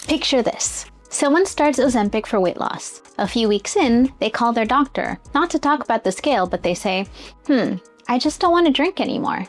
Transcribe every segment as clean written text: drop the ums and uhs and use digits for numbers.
Picture this. Someone starts Ozempic for weight loss. A few weeks in, they call their doctor, not to talk about the scale, but they say, I just don't want to drink anymore.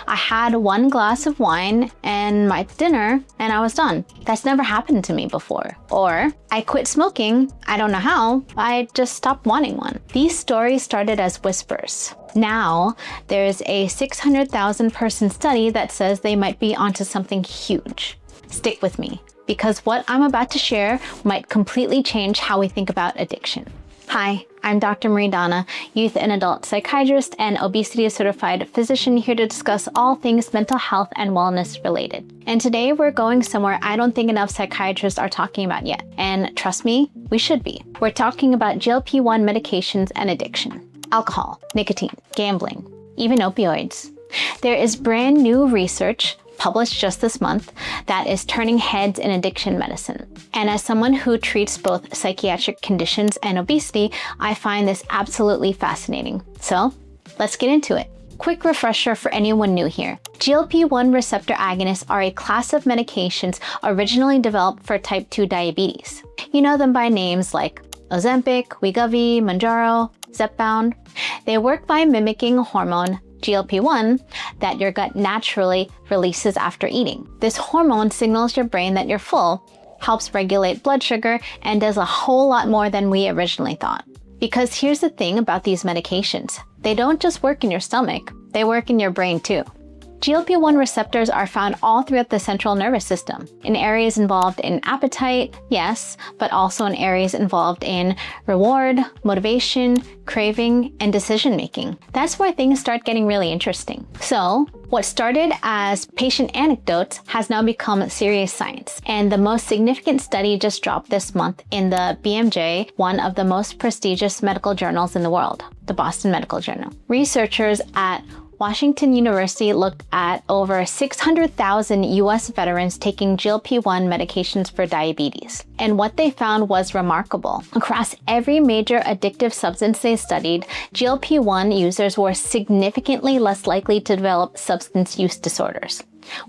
I had 1 glass of wine and my dinner and I was done. That's never happened to me before. Or, I quit smoking, I don't know how, I just stopped wanting one. These stories started as whispers. Now, there's a 600,000 person study that says they might be onto something huge. Stick with me, because what I'm about to share might completely change how we think about addiction. Hi, I'm Dr. Dona, youth and adult psychiatrist and obesity-certified physician, here to discuss all things mental health and wellness related. And today we're going somewhere I don't think enough psychiatrists are talking about yet. And trust me, we should be. We're talking about GLP-1 medications and addiction. Alcohol, nicotine, gambling, even opioids. There is brand new research published just this month that is turning heads in addiction medicine. And as someone who treats both psychiatric conditions and obesity, I find this absolutely fascinating. So let's get into it. Quick refresher for anyone new here. GLP-1 receptor agonists are a class of medications originally developed for type 2 diabetes. You know them by names like Ozempic, Wegovy, Mounjaro, Zepbound. They work by mimicking a hormone, GLP-1, that your gut naturally releases after eating. This hormone signals your brain that you're full, helps regulate blood sugar, and does a whole lot more than we originally thought. Because here's the thing about these medications. They don't just work in your stomach, they work in your brain too. GLP-1 receptors are found all throughout the central nervous system, in areas involved in appetite, yes, but also in areas involved in reward, motivation, craving, and decision-making. That's where things start getting really interesting. So, what started as patient anecdotes has now become serious science. And the most significant study just dropped this month in the BMJ, one of the most prestigious medical journals in the world, the Boston Medical Journal. Researchers at Washington University looked at over 600,000 US veterans taking GLP-1 medications for diabetes. And what they found was remarkable. Across every major addictive substance they studied, GLP-1 users were significantly less likely to develop substance use disorders.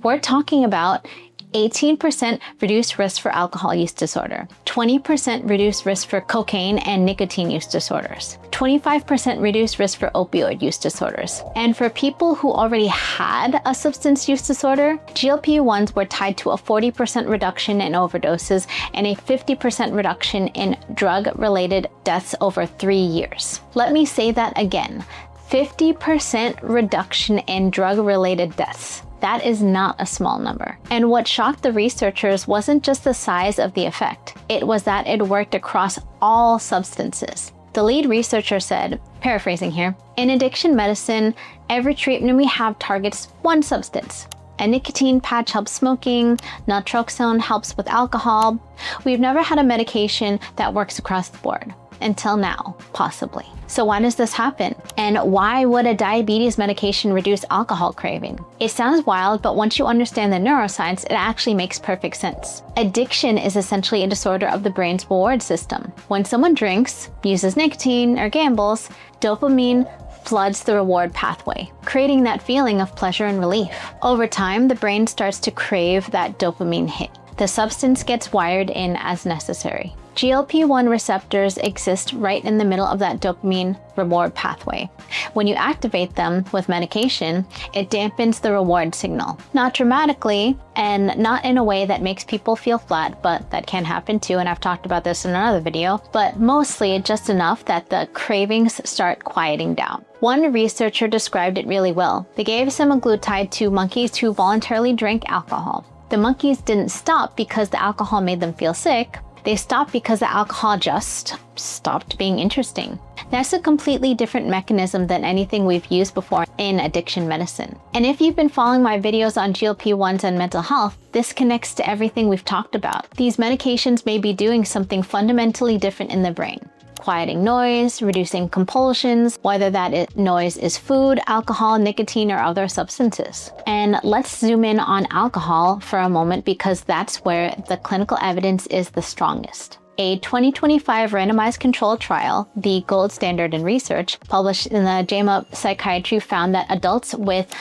We're talking about 18% reduced risk for alcohol use disorder, 20% reduced risk for cocaine and nicotine use disorders, 25% reduced risk for opioid use disorders. And for people who already had a substance use disorder, GLP-1s were tied to a 40% reduction in overdoses and a 50% reduction in drug-related deaths over 3 years. Let me say that again, 50% reduction in drug-related deaths. That is not a small number. And what shocked the researchers wasn't just the size of the effect, it was that it worked across all substances. The lead researcher said, paraphrasing here, in addiction medicine, every treatment we have targets one substance. A nicotine patch helps smoking, naltrexone helps with alcohol. We've never had a medication that works across the board. Until now, possibly. So why does this happen? And why would a diabetes medication reduce alcohol craving? It sounds wild, but once you understand the neuroscience, it actually makes perfect sense. Addiction is essentially a disorder of the brain's reward system. When someone drinks, uses nicotine, or gambles, dopamine floods the reward pathway, creating that feeling of pleasure and relief. Over time, the brain starts to crave that dopamine hit. The substance gets wired in as necessary. GLP-1 receptors exist right in the middle of that dopamine reward pathway. When you activate them with medication, it dampens the reward signal. Not dramatically, and not in a way that makes people feel flat, but that can happen too, and I've talked about this in another video, but mostly just enough that the cravings start quieting down. One researcher described it really well. They gave semaglutide to monkeys who voluntarily drank alcohol. The monkeys didn't stop because the alcohol made them feel sick. They stopped because the alcohol just stopped being interesting. That's a completely different mechanism than anything we've used before in addiction medicine. And if you've been following my videos on GLP-1s and mental health, this connects to everything we've talked about. These medications may be doing something fundamentally different in the brain. Quieting noise, reducing compulsions, whether that noise is food, alcohol, nicotine, or other substances. And let's zoom in on alcohol for a moment because that's where the clinical evidence is the strongest. A 2025 randomized controlled trial, the gold standard in research, published in the JAMA Psychiatry, found that adults with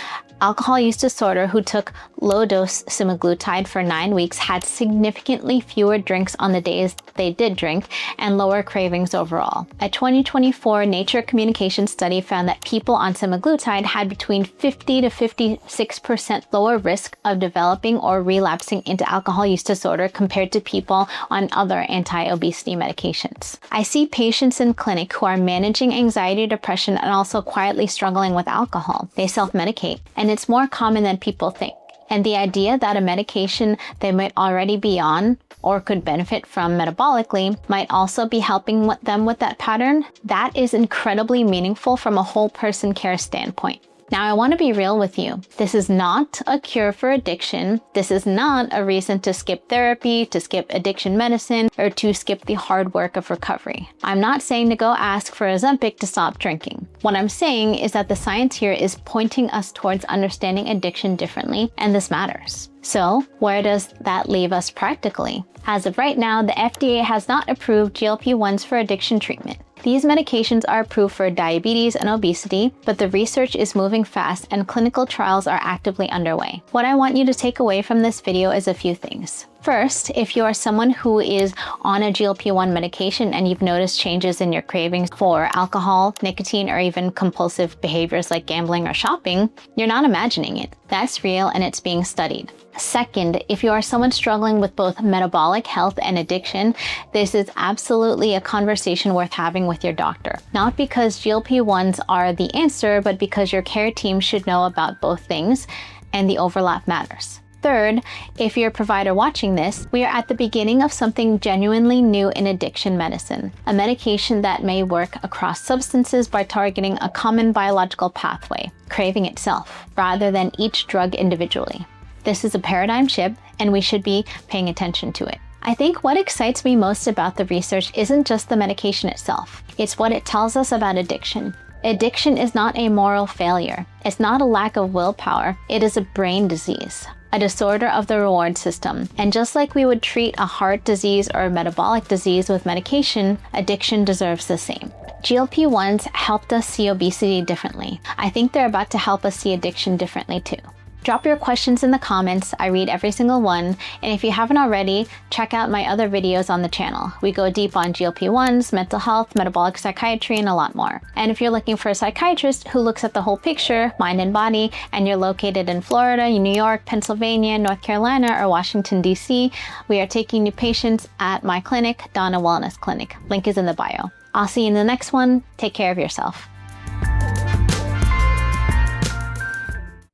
alcohol use disorder who took low-dose semaglutide for 9 weeks had significantly fewer drinks on the days they did drink and lower cravings overall. A 2024 Nature Communications study found that people on semaglutide had between 50 to 56% lower risk of developing or relapsing into alcohol use disorder compared to people on other anti-obesity medications. I see patients in clinic who are managing anxiety, depression, and also quietly struggling with alcohol. They self-medicate, and it's more common than people think. And the idea that a medication they might already be on or could benefit from metabolically might also be helping them with that pattern, that is incredibly meaningful from a whole person care standpoint. Now, I want to be real with you. This is not a cure for addiction. This is not a reason to skip therapy, to skip addiction medicine, or to skip the hard work of recovery. I'm not saying to go ask for Ozempic to stop drinking. What I'm saying is that the science here is pointing us towards understanding addiction differently, and this matters. So, where does that leave us practically? As of right now, the FDA has not approved GLP-1s for addiction treatment. These medications are approved for diabetes and obesity, but the research is moving fast and clinical trials are actively underway. What I want you to take away from this video is a few things. First, if you are someone who is on a GLP-1 medication and you've noticed changes in your cravings for alcohol, nicotine, or even compulsive behaviors like gambling or shopping, you're not imagining it. That's real and it's being studied. Second, if you are someone struggling with both metabolic health and addiction, this is absolutely a conversation worth having with your doctor. Not because GLP-1s are the answer, but because your care team should know about both things and the overlap matters. Third, if you're a provider watching this, we are at the beginning of something genuinely new in addiction medicine, a medication that may work across substances by targeting a common biological pathway, craving itself, rather than each drug individually. This is a paradigm shift, and we should be paying attention to it. I think what excites me most about the research isn't just the medication itself. It's what it tells us about addiction. Addiction is not a moral failure. It's not a lack of willpower. It is a brain disease, a disorder of the reward system. And just like we would treat a heart disease or a metabolic disease with medication, addiction deserves the same. GLP-1s helped us see obesity differently. I think they're about to help us see addiction differently too. Drop your questions in the comments. I read every single one. And if you haven't already, check out my other videos on the channel. We go deep on GLP-1s, mental health, metabolic psychiatry, and a lot more. And if you're looking for a psychiatrist who looks at the whole picture, mind and body, and you're located in Florida, New York, Pennsylvania, North Carolina, or Washington, D.C., we are taking new patients at my clinic, Dona Wellness Clinic. Link is in the bio. I'll see you in the next one. Take care of yourself.